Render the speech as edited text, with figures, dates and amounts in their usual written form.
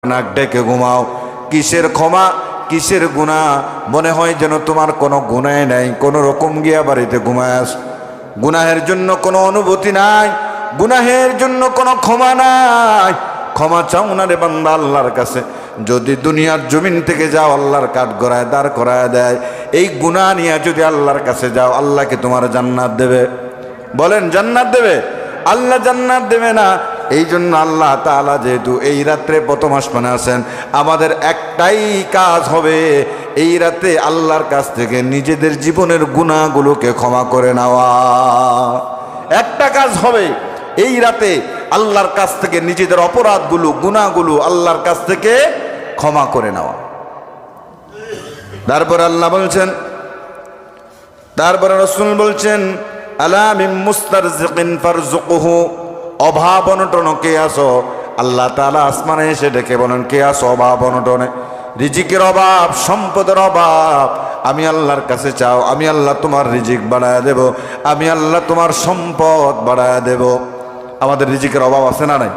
নাক ডেকে ঘুমাও। কিসের ক্ষমা, কিসের গুনাহ? মনে হয় যেন তোমার কোনো গুনাহ নাই, কোনো রকম গিয়া বাড়িতে ঘুমাস। গুনাহের জন্য কোনো অনুভূতি নাই, গুনাহের জন্য কোনো ক্ষমা নাই। ক্ষমা চাও না রে বান্দা আল্লাহর কাছে। যদি দুনিয়ার জমিন থেকে যাও, আল্লাহর কাঠ গড়ায় দাঁড় করায় দেয়। এই গুনাহ নিয়ে যদি আল্লাহর কাছে যাও, আল্লাহকে তোমার জান্নাত দেবে? বলেন জান্নাত দেবে? আল্লাহ জান্নাত দেবে না। এই জন্য আল্লাহ তাআলা যেহেতু এই রাত্রে প্রথম আসমানে আছেন, আমাদের একটাই কাজ হবে, এই রাতে আল্লাহর কাছ থেকে নিজেদের জীবনের গুনাহগুলোকে ক্ষমা করে নেওয়া। একটা কাজ হবে, এই রাতে আল্লাহর কাছ থেকে নিজেদের অপরাধগুলো, গুনাহগুলো আল্লাহর কাছ থেকে ক্ষমা করে নেওয়া। তারপর আল্লাহ বলছেন, তারপরে রাসূল বলছেন, আলা মিন মুস্তারজিকিন ফারজুকুহু। অভাব অনটনে কে আসো? আল্লাহ তাআলা আসমানে এসে ডেকে বলেন, কে আসো অভাব অনটনে? রিজিকের অভাব, সম্পদের অভাব, আমি আল্লাহর কাছে চাও, আমি আল্লাহ তোমার রিজিক বাড়ায়া দেব, আমি আল্লাহ তোমার সম্পদ বাড়ায়া দেব। আমাদের রিজিকের অভাব আছে না নাই?